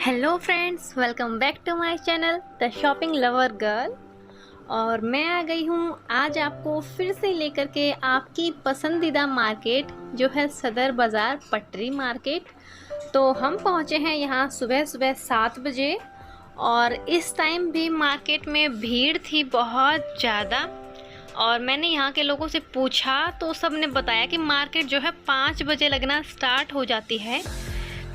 Hello friends, welcome back to my channel the shopping lover girl. और मैं आ गई हूँ आज आपको फिर से लेकर के आपकी पसंदीदा मार्केट जो है सदर बाज़ार पटरी मार्केट। तो हम पहुँचे हैं यहाँ सुबह सुबह 7 बजे और इस टाइम भी मार्केट में भीड़ थी बहुत ज़्यादा। और मैंने यहाँ के लोगों से पूछा तो सब ने बताया कि मार्केट जो है 5 बजे लगना स्टार्ट हो जाती है।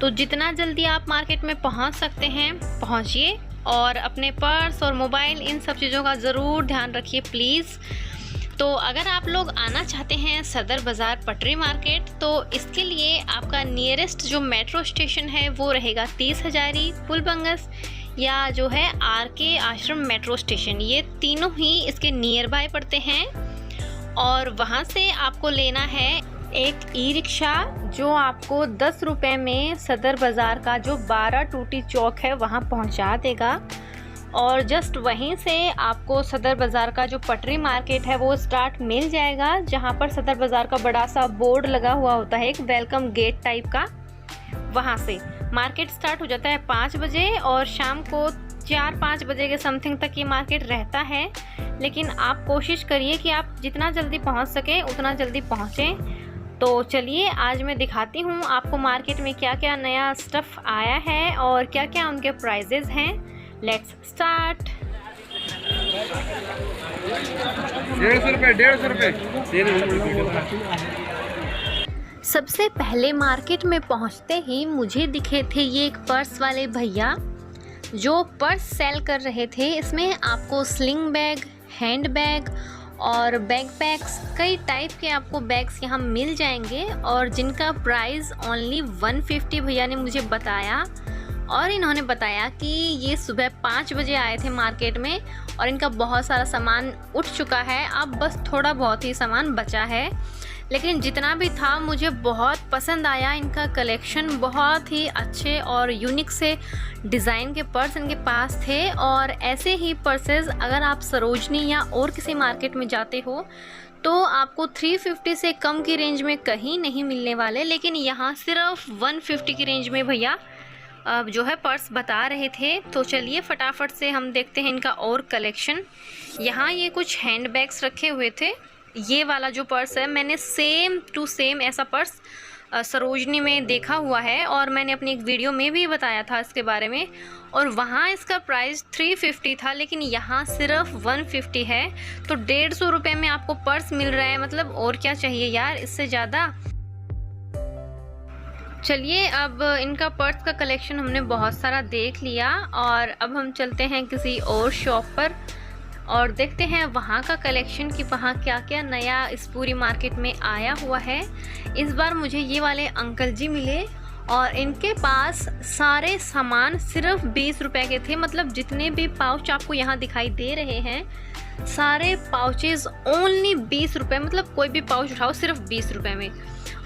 तो जितना जल्दी आप मार्केट में पहुंच सकते हैं पहुंचिए और अपने पर्स और मोबाइल इन सब चीज़ों का ज़रूर ध्यान रखिए प्लीज़। तो अगर आप लोग आना चाहते हैं सदर बाज़ार पटरी मार्केट तो इसके लिए आपका नियरेस्ट जो मेट्रो स्टेशन है वो रहेगा 30 हजारी, पुल बंगस या जो है RK आश्रम मेट्रो स्टेशन। ये तीनों ही इसके नियर बाय पड़ते हैं और वहाँ से आपको लेना है एक ई-रिक्शा जो आपको 10 रुपये में सदर बाज़ार का जो 12 टूटी चौक है वहाँ पहुँचा देगा। और जस्ट वहीं से आपको सदर बाज़ार का जो पटरी मार्केट है वो स्टार्ट मिल जाएगा, जहाँ पर सदर बाज़ार का बड़ा सा बोर्ड लगा हुआ होता है एक वेलकम गेट टाइप का। वहाँ से मार्केट स्टार्ट हो जाता है 5 बजे और शाम को 4-5 बजे के समथिंग तक ये मार्केट रहता है। लेकिन आप कोशिश करिए कि आप जितना जल्दी पहुँच सकें उतना जल्दी पहुँचें। तो चलिए आज मैं दिखाती हूँ आपको मार्केट में क्या क्या नया स्टफ़ आया है और क्या क्या उनके प्राइजेज़ हैं। Let's start. 150 रुपये सबसे पहले मार्केट में पहुँचते ही मुझे दिखे थे ये एक पर्स वाले भैया जो पर्स सेल कर रहे थे। इसमें आपको स्लिंग बैग, हैंड बैग और बैकपैक्स कई टाइप के आपको बैग्स यहाँ मिल जाएंगे और जिनका प्राइस ओनली 150 भैया ने मुझे बताया। और इन्होंने बताया कि ये सुबह 5 बजे आए थे मार्केट में और इनका बहुत सारा सामान उठ चुका है, अब बस थोड़ा बहुत ही सामान बचा है। लेकिन जितना भी था मुझे बहुत पसंद आया। इनका कलेक्शन बहुत ही अच्छे और यूनिक से डिज़ाइन के पर्स इनके पास थे। और ऐसे ही पर्सेस अगर आप सरोजनी या और किसी मार्केट में जाते हो तो आपको 350 से कम की रेंज में कहीं नहीं मिलने वाले, लेकिन यहाँ सिर्फ 150 की रेंज में भैया जो है पर्स बता रहे थे। तो चलिए फटाफट से हम देखते हैं इनका और कलेक्शन। यहाँ ये कुछ हैंड बैग्स रखे हुए थे। ये वाला जो पर्स है मैंने सेम टू सेम ऐसा पर्स सरोजनी में देखा हुआ है और मैंने अपनी एक वीडियो में भी बताया था इसके बारे में। और वहाँ इसका प्राइस 350 था लेकिन यहाँ सिर्फ 150 है। तो 150 रुपये में आपको पर्स मिल रहा है, मतलब और क्या चाहिए यार इससे ज़्यादा। चलिए अब इनका पर्स का कलेक्शन हमने बहुत सारा देख लिया और अब हम चलते हैं किसी और शॉप पर और देखते हैं वहाँ का कलेक्शन कि वहाँ क्या क्या नया इस पूरी मार्केट में आया हुआ है। इस बार मुझे ये वाले अंकल जी मिले और इनके पास सारे सामान सिर्फ 20 रुपए के थे। मतलब जितने भी पाउच आपको यहाँ दिखाई दे रहे हैं सारे पाउचेस ओनली 20 रुपये, मतलब कोई भी पाउच उठाओ सिर्फ 20 रुपये में।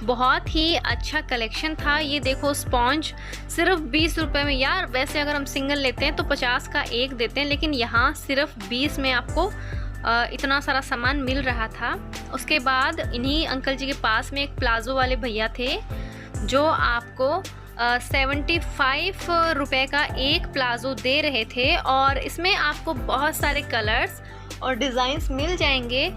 बहुत ही अच्छा कलेक्शन था। ये देखो स्पॉन्ज सिर्फ 20 रुपये में। यार वैसे अगर हम सिंगल लेते हैं तो 50 का एक देते हैं, लेकिन यहाँ सिर्फ 20 में आपको इतना सारा सामान मिल रहा था। उसके बाद इन्हीं अंकल जी के पास में एक प्लाजो वाले भैया थे जो आपको 75 रुपये का एक प्लाजो दे रहे थे और इसमें आपको बहुत सारे कलर्स और डिज़ाइंस मिल जाएंगे।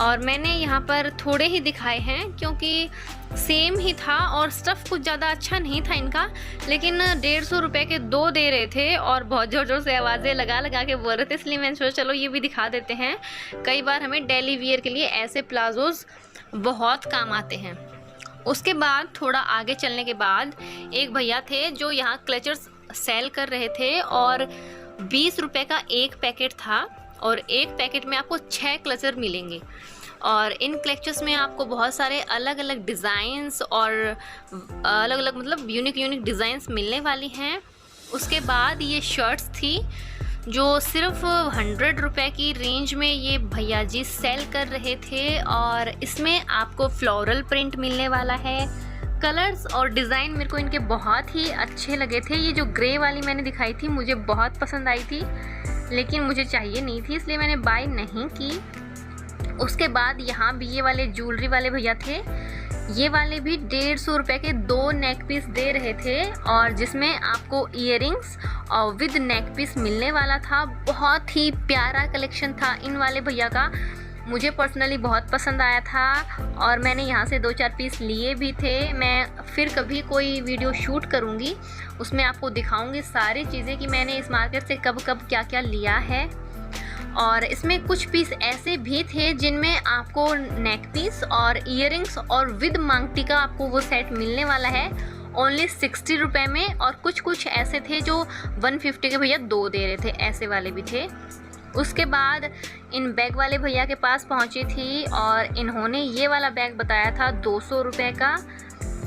और मैंने यहाँ पर थोड़े ही दिखाए हैं क्योंकि सेम ही था और स्टफ़ कुछ ज़्यादा अच्छा नहीं था इनका, लेकिन 150 रुपये के 2 दे रहे थे और बहुत ज़ोर ज़ोर से आवाज़ें लगा लगा के बोल रहे थे, इसलिए मैंने सोचा चलो ये भी दिखा देते हैं। कई बार हमें डेली वियर के लिए ऐसे प्लाजोज़ बहुत काम आते हैं। उसके बाद थोड़ा आगे चलने के बाद एक भैया थे जो यहाँ क्लचर्स सेल कर रहे थे और 20 रुपये का एक पैकेट था और एक पैकेट में आपको 6 क्लचर मिलेंगे। और इन क्लचर्स में आपको बहुत सारे अलग अलग डिज़ाइंस और अलग अलग मतलब यूनिक डिज़ाइंस मिलने वाली हैं। उसके बाद ये शर्ट्स थी जो सिर्फ 100 रुपये की रेंज में ये भैया जी सेल कर रहे थे और इसमें आपको फ्लोरल प्रिंट मिलने वाला है। कलर्स और डिज़ाइन मेरे को इनके बहुत ही अच्छे लगे थे। ये जो ग्रे वाली मैंने दिखाई थी मुझे बहुत पसंद आई थी, लेकिन मुझे चाहिए नहीं थी इसलिए मैंने बाय नहीं की। उसके बाद यहाँ भी ये वाले ज्वेलरी वाले भैया थे ये वाले भी 150 रुपये के 2 नेक पीस दे रहे थे और जिसमें आपको ईयरिंग्स और विद नेक पीस मिलने वाला था। बहुत ही प्यारा कलेक्शन था इन वाले भैया का, मुझे पर्सनली बहुत पसंद आया था और मैंने यहाँ से 2-4 पीस लिए भी थे। मैं फिर कभी कोई वीडियो शूट करूँगी, उसमें आपको दिखाऊँगी सारी चीज़ें कि मैंने इस मार्केट से कब कब क्या क्या लिया है। और इसमें कुछ पीस ऐसे भी थे जिनमें आपको नेक पीस और ईयरिंग्स और विद मांगटी का आपको वो सेट मिलने वाला है ओनली 60 रुपये में। और कुछ ऐसे थे जो 150 के भैया 2 दे रहे थे, ऐसे वाले भी थे। उसके बाद इन बैग वाले भैया के पास पहुंची थी और इन्होंने ये वाला बैग बताया था 200 रुपये का।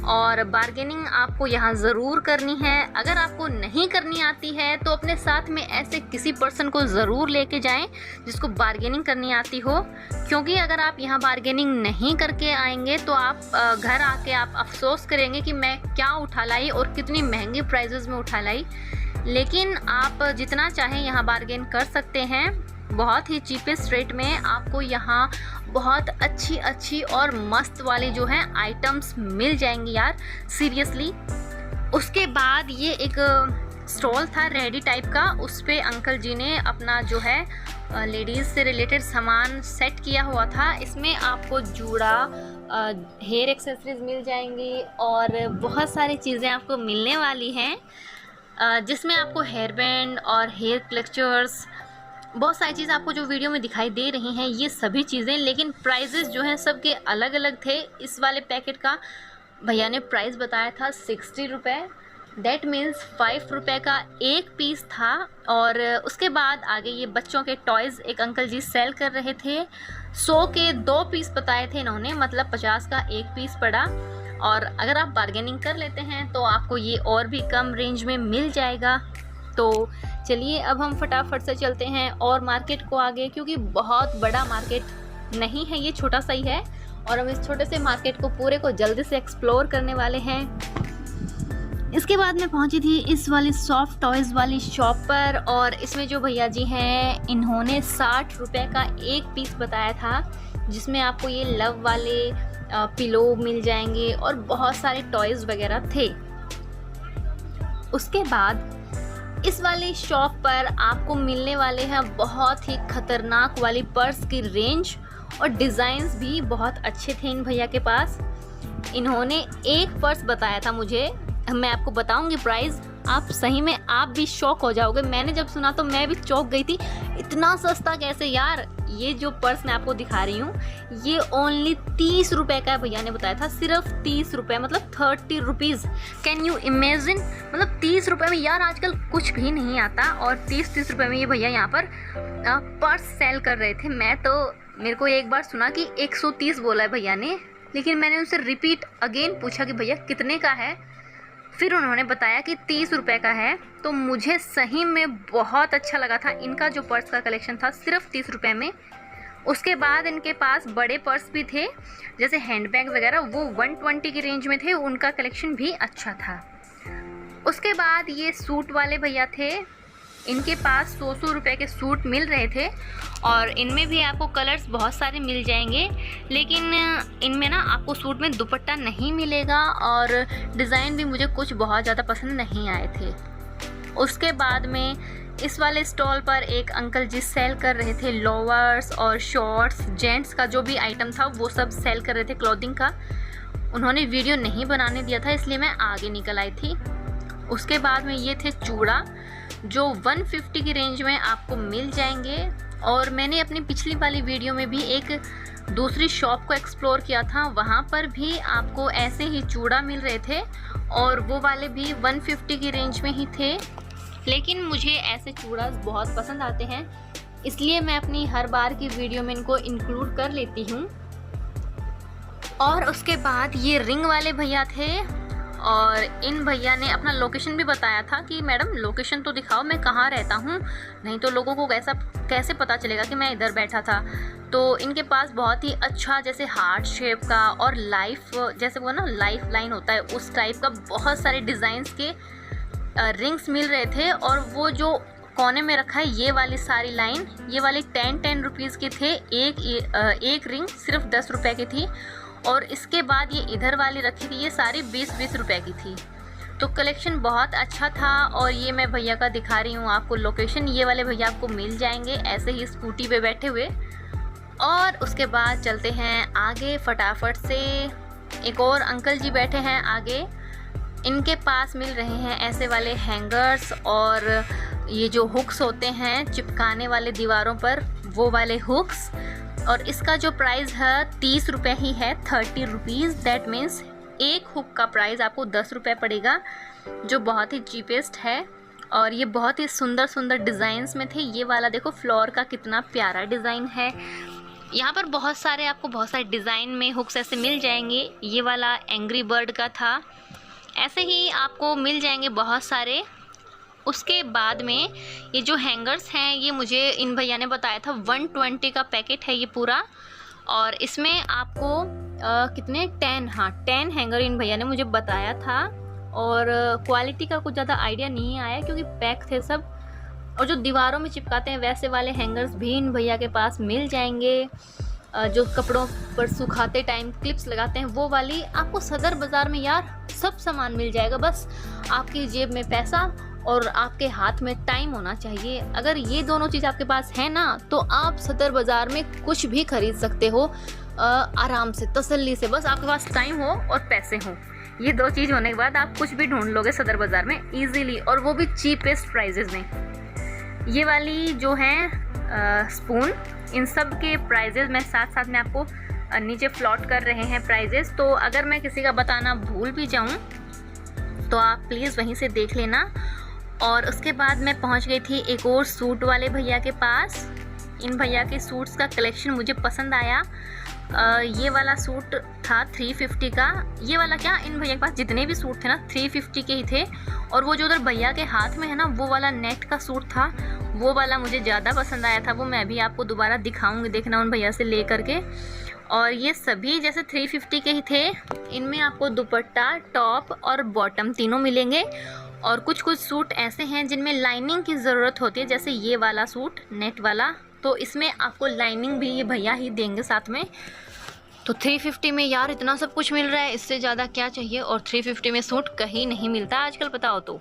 और बार्गेनिंग आपको यहाँ ज़रूर करनी है। अगर आपको नहीं करनी आती है तो अपने साथ में ऐसे किसी पर्सन को ज़रूर लेके जाएं जिसको बार्गेनिंग करनी आती हो, क्योंकि अगर आप यहाँ बार्गेनिंग नहीं करके आएंगे तो आप घर आके आप अफसोस करेंगे कि मैं क्या उठा लाई और कितनी महंगी प्राइजेज़ में उठा लाई। लेकिन आप जितना चाहें यहाँ बार्गेन कर सकते हैं, बहुत ही चीपेस्ट रेट में आपको यहाँ बहुत अच्छी और मस्त वाले जो हैं आइटम्स मिल जाएंगी यार, सीरियसली। उसके बाद ये एक स्टॉल था रेडी टाइप का, उस पे अंकल जी ने अपना जो है लेडीज़ से रिलेटेड सामान सेट किया हुआ था। इसमें आपको जूड़ा, हेयर एक्सेसरीज मिल जाएंगी और बहुत सारी चीज़ें आपको मिलने वाली हैं, जिसमें आपको हेयर बैंड और हेयर क्लचर्स, बहुत सारी चीज़ आपको जो वीडियो में दिखाई दे रही हैं ये सभी चीज़ें। लेकिन प्राइजेस जो हैं सबके अलग अलग थे। इस वाले पैकेट का भैया ने प्राइस बताया था 60 रुपये, दैट मीन्स 5 रुपये का एक पीस था। और उसके बाद आगे ये बच्चों के टॉयज़ एक अंकल जी सेल कर रहे थे। 100 के 2 पीस बताए थे इन्होंने, मतलब 50 का एक पीस पड़ा। और अगर आप बार्गेनिंग कर लेते हैं तो आपको ये और भी कम रेंज में मिल जाएगा। तो चलिए अब हम फटाफट से चलते हैं और मार्केट को आगे, क्योंकि बहुत बड़ा मार्केट नहीं है, ये छोटा सा ही है और हम इस छोटे से मार्केट को पूरे को जल्दी से एक्सप्लोर करने वाले हैं। इसके बाद मैं पहुंची थी इस वाली सॉफ्ट टॉयज़ वाली शॉप पर और इसमें जो भैया जी हैं इन्होंने 60 रुपये का एक पीस बताया था, जिसमें आपको ये लव वाले पिलो मिल जाएंगे और बहुत सारे टॉयज़ वगैरह थे। उसके बाद इस वाली शॉप पर आपको मिलने वाले हैं बहुत ही खतरनाक वाली पर्स की रेंज और डिज़ाइंस भी बहुत अच्छे थे इन भैया के पास। इन्होंने एक पर्स बताया था मुझे, मैं आपको बताऊंगी प्राइस, आप सही में आप भी शॉक हो जाओगे। मैंने जब सुना तो मैं भी चौंक गई थी, इतना सस्ता कैसे यार। ये जो पर्स मैं आपको दिखा रही हूँ ये ओनली 30 रुपये का भैया ने बताया था, सिर्फ 30 रुपये, मतलब 30 रुपीज़। कैन यू इमेजिन, मतलब 30 रुपये में यार आजकल कुछ भी नहीं आता और 30 रुपये में ये भैया यहाँ पर पर्स सेल कर रहे थे। मेरे को एक बार सुना कि 130 बोला है भैया ने, लेकिन मैंने उनसे रिपीट अगेन पूछा कि भैया कितने का है, फिर उन्होंने बताया कि 30 रुपये का है। तो मुझे सही में बहुत अच्छा लगा था इनका जो पर्स का कलेक्शन था, सिर्फ 30 रुपये में। उसके बाद इनके पास बड़े पर्स भी थे, जैसे हैंडबैग वगैरह, वो 120 की रेंज में थे, उनका कलेक्शन भी अच्छा था। उसके बाद ये सूट वाले भैया थे, इनके पास 100 रुपये के सूट मिल रहे थे और इनमें भी आपको कलर्स बहुत सारे मिल जाएंगे, लेकिन इनमें ना आपको सूट में दुपट्टा नहीं मिलेगा और डिज़ाइन भी मुझे कुछ बहुत ज़्यादा पसंद नहीं आए थे। उसके बाद में इस वाले स्टॉल पर एक अंकल जी सेल कर रहे थे लोअर्स और शॉर्ट्स, जेंट्स का जो भी आइटम था वो सब सेल कर रहे थे क्लॉथिंग का। उन्होंने वीडियो नहीं बनाने दिया था इसलिए मैं आगे निकल आई थी। उसके बाद में ये थे चूड़ा जो 150 की रेंज में आपको मिल जाएंगे। और मैंने अपनी पिछली वाली वीडियो में भी एक दूसरी शॉप को एक्सप्लोर किया था, वहाँ पर भी आपको ऐसे ही चूड़ा मिल रहे थे और वो वाले भी 150 की रेंज में ही थे। लेकिन मुझे ऐसे चूड़ा बहुत पसंद आते हैं, इसलिए मैं अपनी हर बार की वीडियो में इनको इंक्लूड कर लेती हूँ। और उसके बाद ये रिंग वाले भैया थे और इन भैया ने अपना लोकेशन भी बताया था कि मैडम लोकेशन तो दिखाओ, मैं कहाँ रहता हूँ, नहीं तो लोगों को कैसे पता चलेगा कि मैं इधर बैठा था। तो इनके पास बहुत ही अच्छा जैसे हार्ट शेप का और लाइफ, जैसे वो ना लाइफ लाइन होता है उस टाइप का, बहुत सारे डिज़ाइंस के रिंग्स मिल रहे थे। और वो जो कोने में रखा है ये वाली सारी लाइन, ये वाली 10 रुपीज़ के थे, एक रिंग सिर्फ 10 रुपये की थी। और इसके बाद ये इधर वाली रखी थी, ये सारी 20-20 रुपए की थी। तो कलेक्शन बहुत अच्छा था। और ये मैं भैया का दिखा रही हूँ आपको लोकेशन, ये वाले भैया आपको मिल जाएंगे ऐसे ही स्कूटी पे बैठे हुए। और उसके बाद चलते हैं आगे फटाफट से। एक और अंकल जी बैठे हैं आगे, इनके पास मिल रहे हैं ऐसे वाले हैंगर्स और ये जो हुक्स होते हैं चिपकाने वाले दीवारों पर, वो वाले हुक्स। और इसका जो प्राइस है 30 रुपये ही है, 30 रुपीज़। दैट मीन्स एक हुक का प्राइस आपको 10 रुपये पड़ेगा, जो बहुत ही चीपेस्ट है। और ये बहुत ही सुंदर सुंदर डिज़ाइंस में थे। ये वाला देखो फ्लोर का कितना प्यारा डिज़ाइन है। यहाँ पर बहुत सारे आपको बहुत सारे डिज़ाइन में हुक्स ऐसे मिल जाएंगे। ये वाला एंग्री बर्ड का था, ऐसे ही आपको मिल जाएंगे बहुत सारे। उसके बाद में ये जो हैंगर्स हैं, ये मुझे इन भैया ने बताया था 120 का पैकेट है ये पूरा। और इसमें आपको कितने 10 हैंगर इन भैया ने मुझे बताया था। और क्वालिटी का कुछ ज़्यादा आइडिया नहीं आया क्योंकि पैक थे सब। और जो दीवारों में चिपकाते हैं वैसे वाले हैंगर्स भी इन भैया के पास मिल जाएंगे। जो कपड़ों पर सुखाते टाइम क्लिप्स लगाते हैं वो वाली, आपको सदर बाज़ार में यार सब सामान मिल जाएगा। बस आपकी जेब में पैसा और आपके हाथ में टाइम होना चाहिए। अगर ये दोनों चीज़ आपके पास है ना, तो आप सदर बाज़ार में कुछ भी खरीद सकते हो आराम से, तसल्ली से। बस आपके पास टाइम हो और पैसे हो, ये दो चीज़ होने के बाद आप कुछ भी ढूंढ लोगे सदर बाज़ार में ईजीली, और वो भी चीपेस्ट प्राइजेज़ में। ये वाली जो हैं स्पून, इन सब के प्राइजेज़ मैं साथ साथ में आपको नीचे प्लॉट कर रहे हैं प्राइजेज़। तो अगर मैं किसी का बताना भूल भी जाऊँ तो आप प्लीज़ वहीं से देख लेना। और उसके बाद मैं पहुंच गई थी एक और सूट वाले भैया के पास। इन भैया के सूट्स का कलेक्शन मुझे पसंद आया। ये वाला सूट था 350 का। ये वाला क्या, इन भैया के पास जितने भी सूट थे ना 350 के ही थे। और वो जो उधर भैया के हाथ में है ना, वो वाला नेट का सूट था, वो वाला मुझे ज़्यादा पसंद आया था। वो मैं भी आपको दोबारा दिखाऊंगी, देखना उन भैया से ले करके। और ये सभी जैसे 350 के ही थे। इनमें आपको दुपट्टा, टॉप और बॉटम तीनों मिलेंगे। और कुछ कुछ सूट ऐसे हैं जिनमें लाइनिंग की ज़रूरत होती है, जैसे ये वाला सूट नेट वाला, तो इसमें आपको लाइनिंग भी ये भैया ही देंगे साथ में। तो 350 में यार इतना सब कुछ मिल रहा है, इससे ज़्यादा क्या चाहिए। और 350 में सूट कहीं नहीं मिलता आजकल, बताओ तो।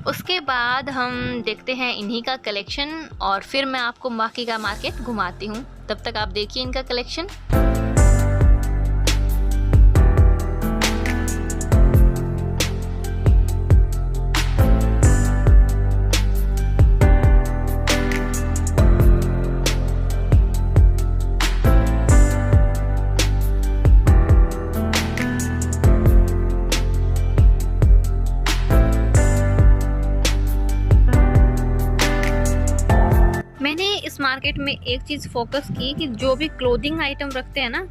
उसके बाद हम देखते हैं इन्हीं का कलेक्शन और फिर मैं आपको बाकी का मार्केट घुमाती हूँ। तब तक आप देखिए इनका कलेक्शन। इस मार्केट में एक चीज़ फोकस की कि जो भी क्लोथिंग आइटम रखते हैं ना,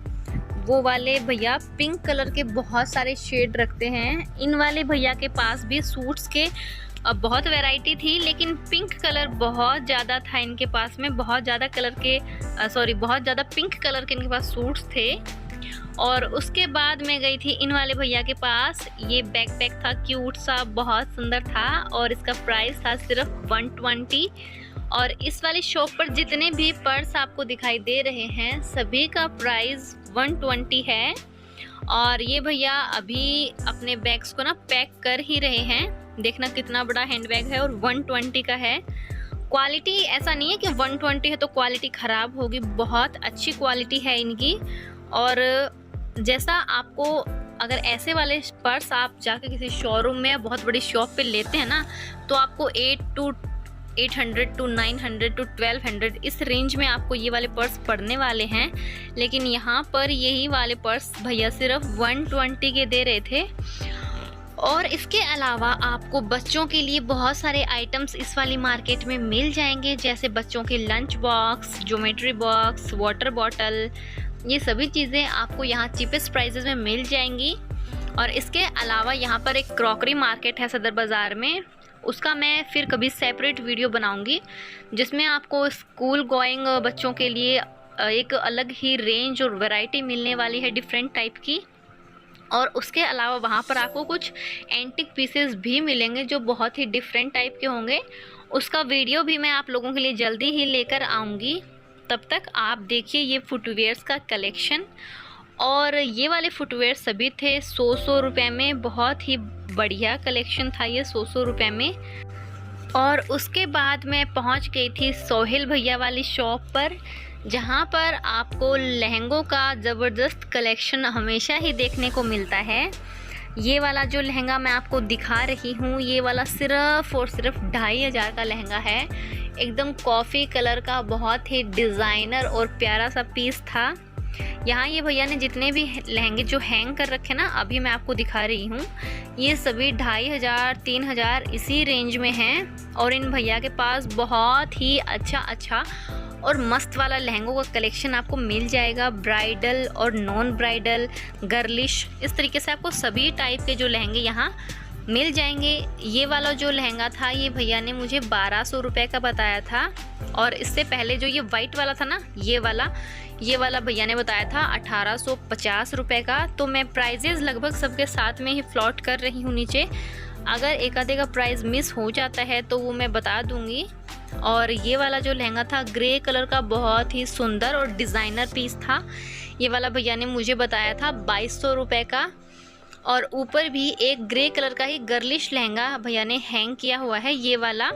वो वाले भैया पिंक कलर के बहुत सारे शेड रखते हैं। इन वाले भैया के पास भी सूट्स के बहुत वैरायटी थी, लेकिन पिंक कलर बहुत ज़्यादा था इनके पास में। बहुत ज़्यादा पिंक कलर के इनके पास सूट्स थे। और उसके बाद मैं गई थी इन वाले भैया के पास। ये बैकपैक था, क्यूट सा, बहुत सुंदर था और इसका प्राइस था सिर्फ 120। और इस वाली शॉप पर जितने भी पर्स आपको दिखाई दे रहे हैं सभी का प्राइस 120 है। और ये भैया अभी अपने बैग्स को ना पैक कर ही रहे हैं। देखना कितना बड़ा हैंडबैग है और 120 का है। क्वालिटी ऐसा नहीं है कि 120 है तो क्वालिटी ख़राब होगी, बहुत अच्छी क्वालिटी है इनकी। और जैसा आपको अगर ऐसे वाले पर्स आप जाके किसी शोरूम में या बहुत बड़ी शॉप पे लेते हैं ना, तो आपको 800 to 900 to 1200 इस रेंज में आपको ये वाले पर्स पड़ने वाले हैं। लेकिन यहाँ पर यही वाले पर्स भैया सिर्फ 120 के दे रहे थे। और इसके अलावा आपको बच्चों के लिए बहुत सारे आइटम्स इस वाली मार्केट में मिल जाएंगे, जैसे बच्चों के lunch box, geometry box, water bottle, ये सभी चीज़ें आपको यहाँ चीपेस्ट प्राइसेस में मिल जाएंगी। और इसके अलावा यहाँ पर एक क्रॉकरी मार्केट है सदर बाज़ार में, उसका मैं फिर कभी सेपरेट वीडियो बनाऊंगी, जिसमें आपको स्कूल गोइंग बच्चों के लिए एक अलग ही रेंज और वैरायटी मिलने वाली है डिफरेंट टाइप की। और उसके अलावा वहाँ पर आपको कुछ एंटिक पीसेस भी मिलेंगे जो बहुत ही डिफरेंट टाइप के होंगे। उसका वीडियो भी मैं आप लोगों के लिए जल्दी ही लेकर आऊँगी। तब तक आप देखिए ये फुटवेयर्स का कलेक्शन। और ये वाले फुटवेयर सभी थे 100 रुपये में। बहुत ही बढ़िया कलेक्शन था ये 100 रुपये में। और उसके बाद मैं पहुंच गई थी सोहेल भैया वाली शॉप पर, जहां पर आपको लहंगों का ज़बरदस्त कलेक्शन हमेशा ही देखने को मिलता है। ये वाला जो लहंगा मैं आपको दिखा रही हूँ, ये वाला सिर्फ और सिर्फ 2500 का लहंगा है। एकदम कॉफ़ी कलर का बहुत ही डिज़ाइनर और प्यारा सा पीस था। यहाँ ये भैया ने जितने भी लहंगे जो हैंग कर रखे ना, अभी मैं आपको दिखा रही हूँ, ये सभी 2500 3000 इसी रेंज में हैं। और इन भैया के पास बहुत ही अच्छा और मस्त वाला लहंगों का कलेक्शन आपको मिल जाएगा। ब्राइडल और नॉन ब्राइडल, गर्लिश, इस तरीके से आपको सभी टाइप के जो लहंगे यहाँ मिल जाएंगे। ये वाला जो लहंगा था ये भैया ने मुझे 1200 रुपये का बताया था। और इससे पहले जो ये वाइट वाला था ना, ये वाला भैया ने बताया था 1850 रुपये का। तो मैं प्राइजेज़ लगभग सबके साथ में ही फ्लॉट कर रही हूँ नीचे। अगर एक आधे का प्राइस मिस हो जाता है तो वो मैं बता दूँगी। और ये वाला जो लहंगा था ग्रे कलर का, बहुत ही सुंदर और डिज़ाइनर पीस था। ये वाला भैया ने मुझे बताया था 2200 रुपये का। और ऊपर भी एक ग्रे कलर का ही गर्लिश लहंगा भैया ने हैंग किया हुआ है, ये वाला।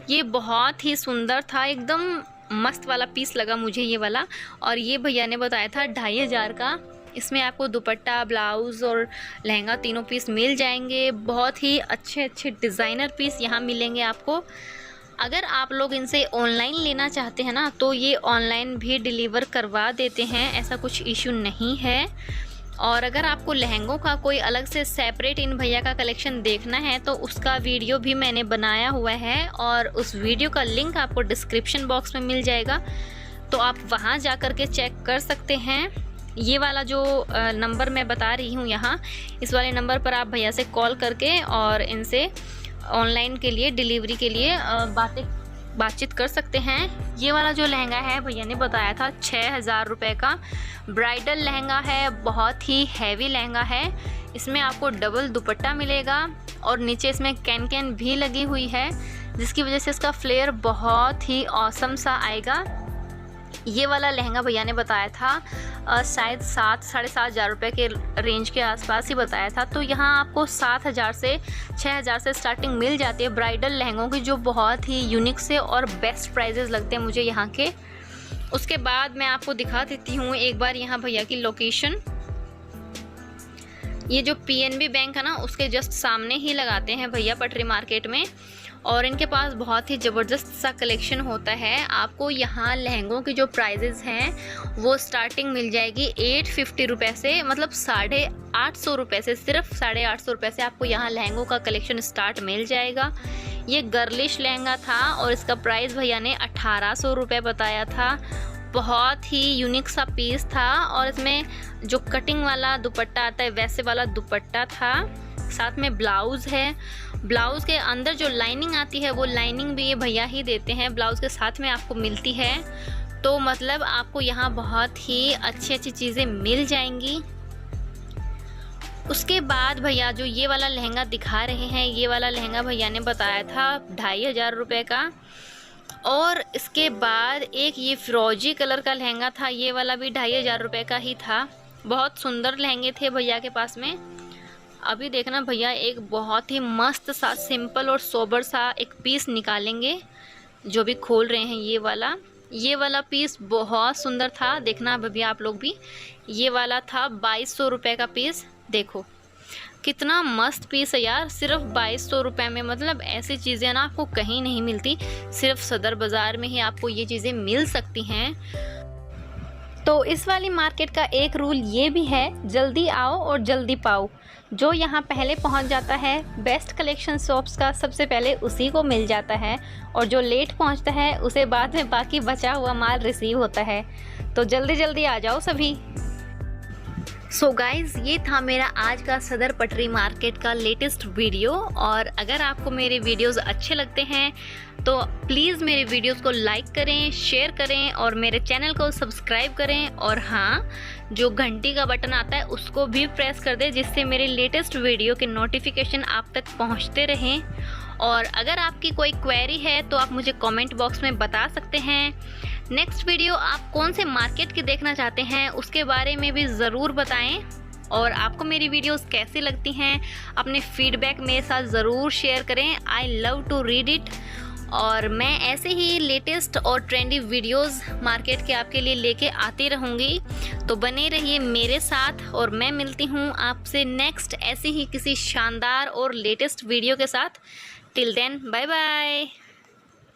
ये बहुत ही सुंदर था, एकदम मस्त वाला पीस लगा मुझे ये वाला। और ये भैया ने बताया था 2500 का। इसमें आपको दुपट्टा, ब्लाउज़ और लहंगा तीनों पीस मिल जाएंगे। बहुत ही अच्छे डिज़ाइनर पीस यहाँ मिलेंगे आपको। अगर आप लोग इनसे ऑनलाइन लेना चाहते हैं ना, तो ये ऑनलाइन भी डिलीवर करवा देते हैं, ऐसा कुछ इशू नहीं है। और अगर आपको लहंगों का कोई अलग से सेपरेट इन भैया का कलेक्शन देखना है तो उसका वीडियो भी मैंने बनाया हुआ है, और उस वीडियो का लिंक आपको डिस्क्रिप्शन बॉक्स में मिल जाएगा, तो आप वहां जा कर के चेक कर सकते हैं। ये वाला जो नंबर मैं बता रही हूँ यहाँ, इस वाले नंबर पर आप भैया से कॉल करके और इनसे ऑनलाइन के लिए, डिलीवरी के लिए बातचीत कर सकते हैं। ये वाला जो लहंगा है भैया ने बताया था 6000 रुपये का। ब्राइडल लहंगा है, बहुत ही हैवी लहंगा है। इसमें आपको डबल दुपट्टा मिलेगा और नीचे इसमें कैन भी लगी हुई है, जिसकी वजह से इसका फ्लेयर बहुत ही ऑसम सा आएगा। ये वाला लहंगा भैया ने बताया था शायद 7-7,500 रुपये के रेंज के आसपास ही बताया था। तो यहाँ आपको 7000 से 6000 से स्टार्टिंग मिल जाती है ब्राइडल लहंगों की, जो बहुत ही यूनिक से और बेस्ट प्राइजेस लगते हैं मुझे यहाँ के। उसके बाद मैं आपको दिखा देती हूँ एक बार यहाँ भैया की लोकेशन। ये जो PNB बैंक है ना, उसके जस्ट सामने ही लगाते हैं भैया पटरी मार्केट में। और इनके पास बहुत ही ज़बरदस्त सा कलेक्शन होता है। आपको यहाँ लहंगों की जो प्राइजेज़ हैं वो स्टार्टिंग मिल जाएगी 850 रुपये से, मतलब 850 रुपये से, सिर्फ 850 रुपये से आपको यहाँ लहंगों का कलेक्शन स्टार्ट मिल जाएगा। ये गर्लिश लहंगा था और इसका प्राइस भैया ने 1800 रुपये बताया था। बहुत ही यूनिक सा पीस था और इसमें जो कटिंग वाला दुपट्टा आता है वैसे वाला दुपट्टा था। साथ में ब्लाउज़ है, ब्लाउज़ के अंदर जो लाइनिंग आती है वो लाइनिंग भी ये भैया ही देते हैं, ब्लाउज़ के साथ में आपको मिलती है। तो मतलब आपको यहाँ बहुत ही अच्छी चीज़ें मिल जाएंगी। उसके बाद भैया जो ये वाला लहंगा दिखा रहे हैं, ये वाला लहंगा भैया ने बताया था 2500 रुपये का। और इसके बाद एक ये फिरोजी कलर का लहंगा था, ये वाला भी 2500 रुपये का ही था। बहुत सुंदर लहंगे थे भैया के पास में। अभी देखना भैया एक बहुत ही मस्त सा सिंपल और सोबर सा एक पीस निकालेंगे, जो भी खोल रहे हैं ये वाला पीस बहुत सुंदर था। देखना भैया आप लोग भी, ये वाला था 2200 रुपये का पीस। देखो कितना मस्त पीस है यार, सिर्फ 2200 रुपये में। मतलब ऐसी चीज़ें ना आपको कहीं नहीं मिलती, सिर्फ सदर बाज़ार में ही आपको ये चीज़ें मिल सकती हैं। तो इस वाली मार्केट का एक रूल ये भी है, जल्दी आओ और जल्दी पाओ। जो यहाँ पहले पहुँच जाता है बेस्ट कलेक्शन शॉप्स का सबसे पहले उसी को मिल जाता है, और जो लेट पहुँचता है उसे बाद में बाकी बचा हुआ माल रिसीव होता है। तो जल्दी जल्दी आ जाओ सभी। सो गाइज़, ये था मेरा आज का सदर पटरी मार्केट का लेटेस्ट वीडियो। और अगर आपको मेरे वीडियोस अच्छे लगते हैं तो प्लीज़ मेरे वीडियोस को लाइक करें, शेयर करें और मेरे चैनल को सब्सक्राइब करें। और हाँ, जो घंटी का बटन आता है उसको भी प्रेस कर दें, जिससे मेरे लेटेस्ट वीडियो के नोटिफिकेशन आप तक पहुंचते रहें। और अगर आपकी कोई क्वेरी है तो आप मुझे कमेंट बॉक्स में बता सकते हैं। नेक्स्ट वीडियो आप कौन से मार्केट की देखना चाहते हैं उसके बारे में भी ज़रूर बताएं। और आपको मेरी वीडियोस कैसी लगती हैं अपने फीडबैक मेरे साथ ज़रूर शेयर करें। I love to read it. और मैं ऐसे ही लेटेस्ट और ट्रेंडी वीडियोस मार्केट के आपके लिए लेके आती रहूँगी, तो बने रहिए मेरे साथ। और मैं मिलती हूँ आपसे नेक्स्ट ऐसी ही किसी शानदार और लेटेस्ट वीडियो के साथ। Till then bye bye.